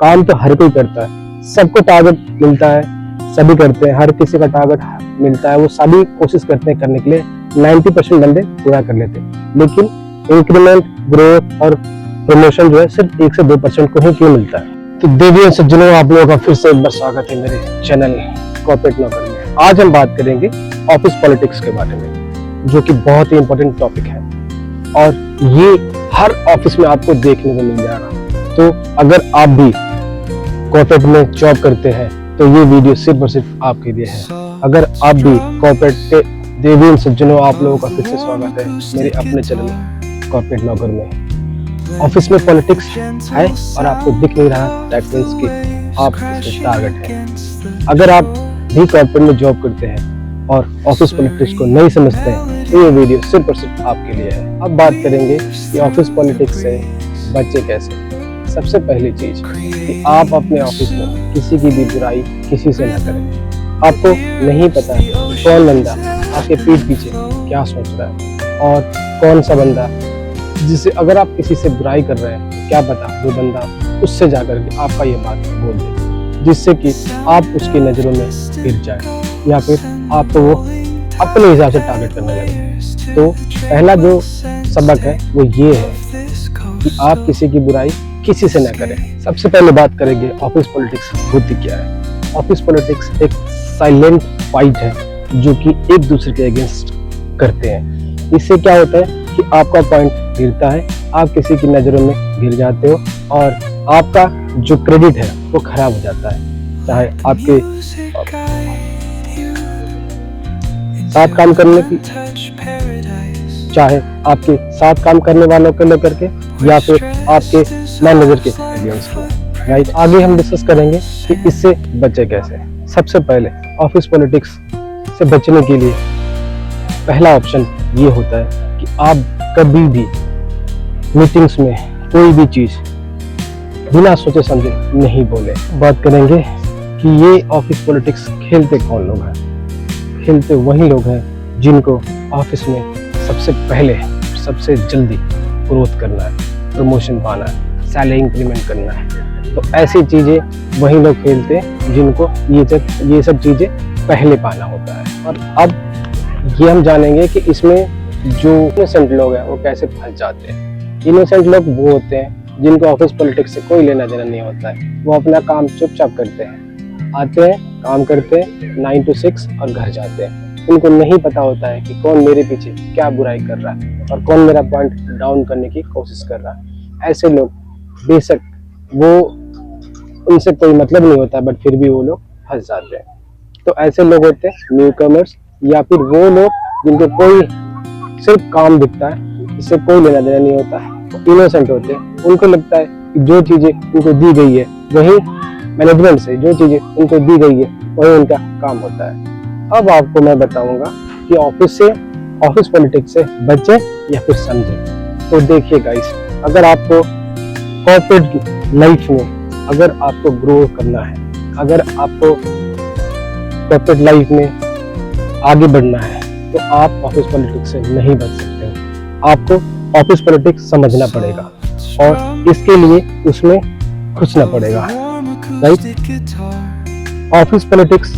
काम तो हर कोई करता है, सबको टारगेट मिलता है, सभी करते हैं, हर किसी का टारगेट मिलता है, वो सभी कोशिश करते हैं करने के लिए। 90% बंदे पूरा कर लेते हैं, लेकिन इंक्रीमेंट, ग्रोथ और प्रमोशन जो है सिर्फ 1 से 2% को ही क्यों मिलता है। तो देवियों सज्जनों, आप लोगों का फिर से एक बार स्वागत है मेरे चैनल कॉर्पोरेट नौकर में। आज हम बात करेंगे ऑफिस पॉलिटिक्स के बारे में, जो कि बहुत ही इंपॉर्टेंट टॉपिक है और ये हर ऑफिस में आपको देखने को मिल जाएगा। तो अगर आप भी कॉर्पोरेट में जॉब करते हैं तो ये वीडियो सिर्फ और सिर्फ आपके लिए है। अगर आप भी कॉर्पोरेट के देवियों सज्जनों, आप लोगों का फिर से स्वागत है मेरे अपने चैनल कॉर्पोरेट नौकर में। ऑफिस में पॉलिटिक्स है और आपको दिख नहीं रहा, दैट मींस कि आप इसमें टारगेट है। अगर आप भी कॉर्पोरेट में जॉब करते हैं और ऑफिस पॉलिटिक्स को नहीं समझते हैं तो ये वीडियो सिर्फ और सिर्फ आपके लिए है। अब बात करेंगे कि ऑफिस पॉलिटिक्स से बचे कैसे। सबसे पहली चीज कि आप अपने ऑफिस में किसी की भी बुराई किसी से ना करें। आपको नहीं पता कौन बंदा आपके पीठ पीछे क्या सोच रहा है और कौन सा बंदा जिसे अगर आप किसी से बुराई कर रहे हैं, क्या पता वो बंदा उससे जाकर के आपका ये बात बोल दे, जिससे कि आप उसकी नजरों में गिर जाए या फिर आपको वो अपने हिसाब से टारगेट करने लगे। तो पहला जो सबक है वो ये है कि आप किसी की बुराई किसी से ना करें। सबसे पहले बात करेंगे ऑफिस पॉलिटिक्स होती क्या है। ऑफिस पॉलिटिक्स एक साइलेंट फाइट है जो कि एक दूसरे के अगेंस्ट करते हैं। इससे क्या होता है कि आपका पॉइंट गिरता है, आप किसी की नजरों में गिर जाते हो और आपका जो क्रेडिट है वो खराब हो जाता है। चाहे आपके साथ काम करने की, चाहे आपके साथ काम करने वालों को लेकर के या फिर आपके मैनेजर के अगेंस्ट को, राइट। आगे हम डिस्कस करेंगे कि इससे बचे कैसे। सबसे पहले ऑफिस पॉलिटिक्स से बचने के लिए पहला ऑप्शन ये होता है कि आप कभी भी मीटिंग्स में कोई भी चीज बिना सोचे समझे नहीं बोले। बात करेंगे कि ये ऑफिस पॉलिटिक्स खेलते कौन लोग हैं। खेलते वही लोग हैं जिनको ऑफिस में सबसे पहले सबसे जल्दी ग्रोथ करना है, प्रमोशन पाना है, सैलरी इंक्रीमेंट करना है। तो ऐसी चीजें वही लोग खेलते हैं जिनको ये सब चीजें पहले पाना होता है। और अब ये हम जानेंगे कि इसमें जो इनोसेंट लोग हैं वो कैसे फंस जाते हैं। इनोसेंट लोग वो होते हैं जिनको ऑफिस पॉलिटिक्स से कोई लेना देना नहीं होता है। वो अपना काम चुपचाप करते हैं, आते हैं, काम करते हैं 9 to 6 और घर जाते हैं। उनको नहीं पता होता है कि कौन मेरे पीछे क्या बुराई कर रहा है और कौन मेरा पॉइंट डाउन करने की कोशिश कर रहा है। ऐसे लोग बेशक वो उनसे कोई मतलब नहीं होता बट फिर भी वो लोग फंस जाते हैं। तो ऐसे लोग होते हैं न्यू कमर्स या फिर वो लोग जिनको कोई सिर्फ काम दिखता है, इससे कोई लेना देना नहीं होता है। इनोसेंट होते हैं, उनको लगता है कि जो चीजें उनको दी गई है वही मैनेजमेंट से जो चीजें उनको दी गई है वही उनका काम होता है। अब आपको मैं बताऊंगा कि ऑफिस पॉलिटिक्स से बचे या फिर समझे। तो देखिए गाइस, अगर आपको कॉर्पोरेट लाइफ में अगर आपको ग्रो करना है, अगर आपको कॉर्पोरेट लाइफ में आगे बढ़ना है तो आप ऑफिस पॉलिटिक्स से नहीं बच सकते हो। आपको ऑफिस पॉलिटिक्स समझना पड़ेगा और इसके लिए उसमें घुसना पड़ेगा, राइट। ऑफिस पॉलिटिक्स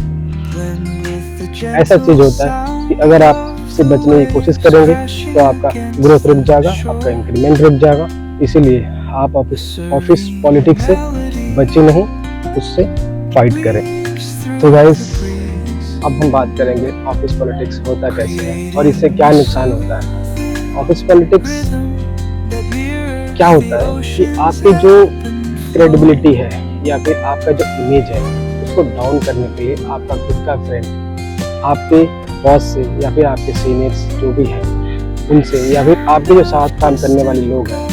ऐसा चीज होता है कि अगर आप इससे बचने की कोशिश करेंगे तो आपका ग्रोथ रुक जाएगा, आपका इंक्रीमेंट रुक जाएगा। इसीलिए आप ऑफिस पॉलिटिक्स से बचे नहीं, उससे फाइट करें। तो गाइस, अब हम बात करेंगे ऑफिस पॉलिटिक्स होता कैसे है और इससे क्या नुकसान होता है। ऑफिस पॉलिटिक्स क्या होता है कि आपकी जो क्रेडिबिलिटी है या फिर आपका जो इमेज है उसको डाउन करने के लिए आपका खुद का फ्रेंड आपके बॉस से या फिर आपके सीनियर्स जो भी हैं उनसे या फिर आपके जो साथ काम करने वाले लोग हैं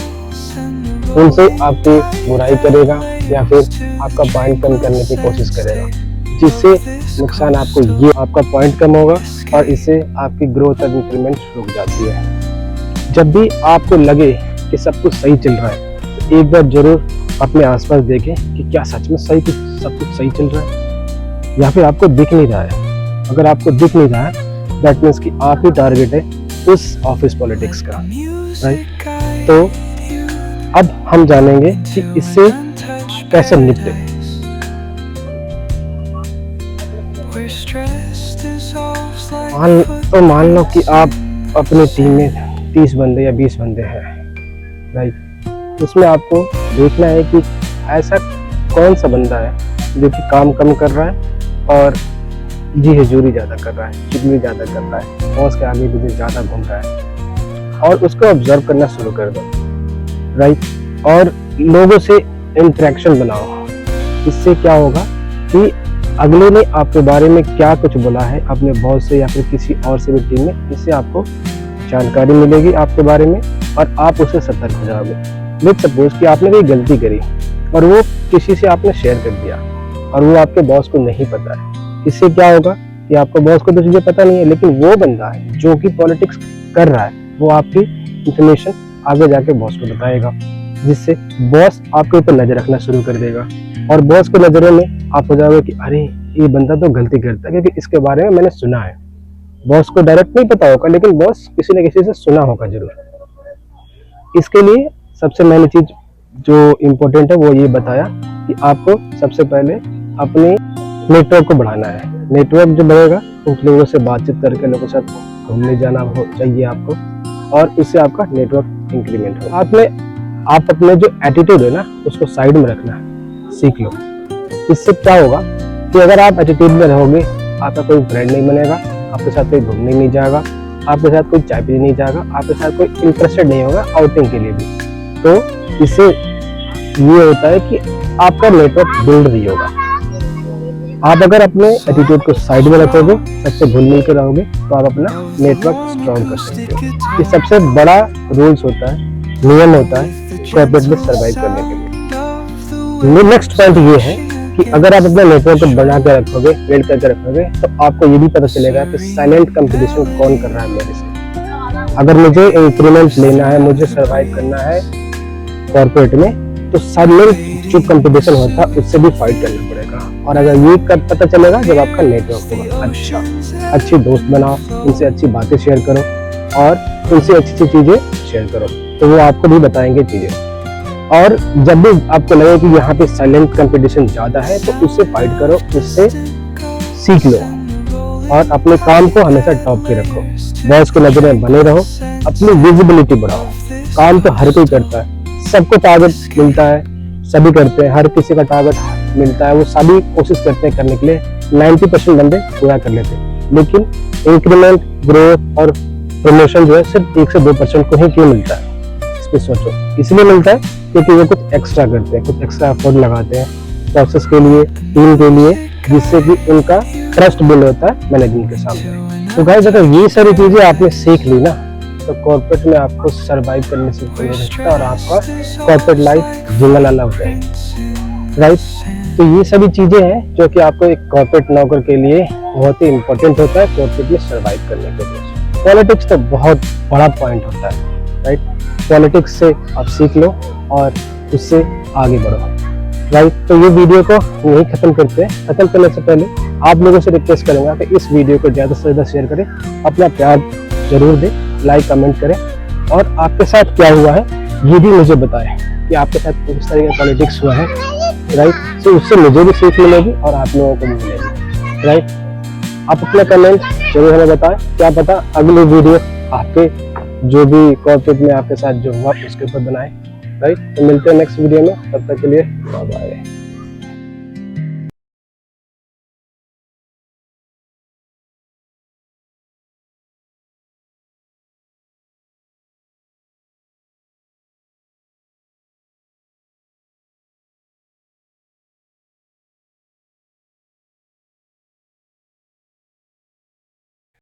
उनसे आपकी बुराई करेगा या फिर आपका पॉइंट कम करने की कोशिश करेगा, जिससे नुकसान आपको ये आपका पॉइंट कम होगा और इससे आपकी ग्रोथ और इंक्रीमेंट रुक जाती है। जब भी आपको लगे कि सब कुछ सही चल रहा है तो एक बार जरूर अपने आसपास देखें कि क्या सच में सब कुछ सही चल रहा है या फिर आपको दिख नहीं रहा है। अगर आपको दिख नहीं रहा है दैट मीन्स कि आप ही टारगेट है उस ऑफिस पॉलिटिक्स का, राइट। तो अब हम जानेंगे कि इससे कैसे निपटे। मान लो कि आप अपनी टीम में 30 बंदे या 20 बंदे हैं, राइट। उसमें आपको देखना है कि ऐसा कौन सा बंदा है जो कि काम कम कर रहा है और जी हजूरी ज़्यादा कर रहा है, चुगली ज़्यादा कर रहा है, बॉस के आगे पीछे ज़्यादा घूम रहा है, और उसको ऑब्जर्व करना शुरू कर दो, राइट। और लोगों से इंटरेक्शन बनाओ। इससे क्या होगा कि अगले ने आपके बारे में क्या कुछ बोला है अपने बॉस से या फिर किसी और से भी टीम में, इससे आपको जानकारी मिलेगी आपके बारे में और आप उससे सतर्क हो जाओगे। लेट सपोज कि आपने कोई गलती करी और वो किसी से आपने शेयर कर दिया और वो आपके बॉस को नहीं पता है। इससे क्या होगा कि आपको बॉस को तो चीजें पता नहीं है, लेकिन वो बंदा है जो कि पॉलिटिक्स कर रहा है, वो आपकी इंफॉर्मेशन आगे जाके बॉस को बताएगा, जिससे बॉस आपके ऊपर नजर रखना शुरू कर देगा और बॉस के नजरों में आप हो जाओगे कि अरे ये बंदा तो गलती करता है, क्योंकि इसके बारे में मैंने सुना है। बॉस को डायरेक्ट नहीं पता होगा, लेकिन बॉस किसी न किसी से सुना होगा जरूर। इसके लिए सबसे मेन चीज जो इम्पोर्टेंट है वो ये बताया कि आपको सबसे पहले अपने नेटवर्क को बढ़ाना है। नेटवर्क जो बढ़ेगा उन लोगों से बातचीत करके लोगों के साथ घूमने जाना हो चाहिए आपको, और इससे आपका नेटवर्क इंक्रीमेंट हो। साथ में आप अपने जो एटीट्यूड है ना उसको साइड में रखना सीख लो। इससे क्या होगा कि अगर आप एटीट्यूड में रहोगे, आपका कोई फ्रेंड नहीं बनेगा, आपके साथ कोई घूमने नहीं जाएगा, आपके साथ कोई चाय पीने नहीं जाएगा, आपके साथ कोई इंटरेस्टेड नहीं होगा आउटिंग के लिए भी। तो इससे ये होता है कि आपका नेटवर्क बिल्ड नहीं होगा। आप अगर अपने एटीट्यूड को साइड में रखोगे, सबसे घुल मिल के रहोगे, तो आप अपना नेटवर्क स्ट्रॉन्ग कर सकते हो। ये सबसे बड़ा रूल्स होता है, नियम होता है कॉर्पोरेट में सर्वाइव करने के लिए। नेक्स्ट पॉइंट ये है कि अगर आप अपना नेटवर्क को बना के रखोगे, बिल्ड करके रखोगे, तो आपको ये भी पता चलेगा कि साइलेंट कंपटीशन कौन कर रहा है मेरे से। अगर मुझे इंक्रीमेंट लेना है, मुझे सर्वाइव करना है कॉर्पोरेट में, तो साइलेंट जो कंपटीशन होता है उससे भी फाइट करना पड़ेगा। और अगर ये कब पता चलेगा, जब आपका नेटवर्क होगा अच्छा, अच्छे दोस्त बनाओ, उनसे अच्छी बातें शेयर करो और उनसे अच्छी अच्छी चीजें शेयर करो, तो वो आपको भी बताएंगे चीजें। और जब भी आपको लगे कि यहाँ पे साइलेंट कंपटीशन ज्यादा है, तो उससे फाइट करो, उससे सीख लो और अपने काम को हमेशा टॉप पे रखो। बॉस की नजर में बने रहो, अपनी विजिबिलिटी बढ़ाओ। काम तो हर कोई करता है, सबको टारगेट मिलता है, सभी करते हैं, हर किसी का टारगेट मिलता है, वो सभी कोशिश करते हैं करने के लिए, 90% बंदे पूरा कर लेते हैं। लेकिन इंक्रीमेंट, ग्रोथ और प्रमोशन जो है सिर्फ 1 से 2% को ही क्यों मिलता है, इस पे सोचो। इसलिए मिलता है क्योंकि वो कुछ एक्स्ट्रा करते हैं, कुछ एक्स्ट्रा एफर्ट लगाते हैं प्रोसेस के लिए, टीम के लिए, जिससे कि उनका ट्रस्ट बिल्ड होता है मैनेजमेंट के सामने। तो गाइस, अगर ये सारी चीजें आपने सीख ली ना, तो कॉर्पोरेट में आपको सरवाइव करने से कोई नहीं सकता और आपका कॉर्पोरेट लाइफ जिंगल अलग हो जाएगी, राइट। तो ये सभी चीजें हैं जो कि आपको एक कॉर्पोरेट नौकर के लिए बहुत ही इंपॉर्टेंट होता है कॉर्पोरेट में सरवाइव करने के लिए। पॉलिटिक्स तो बहुत बड़ा पॉइंट होता है, राइट। पॉलिटिक्स से आप सीख लो और उससे आगे बढ़ो, राइट। तो ये वीडियो को यही खत्म करते हैं। खत्म करने से पहले आप लोगों से रिक्वेस्ट करूंगा कि इस वीडियो को ज़्यादा से ज़्यादा शेयर करें, अपना प्यार जरूर दें, लाइक कमेंट करें, और आपके साथ क्या हुआ है ये भी मुझे बताएं कि आपके साथ किस तरह का पॉलिटिक्स हुआ है, राइट। तो उससे मुझे भी सीख मिलेगी और आप लोगों को भी मिलेगी, राइट। आप अपना कमेंट जरूर हमें बताएं, क्या पता अगली वीडियो आपके जो भी कॉर्पोरेट में आपके साथ जो हुआ उसके ऊपर बनाए, राइट। तो मिलते हैं नेक्स्ट वीडियो में, तब तक के लिए बाय बाय।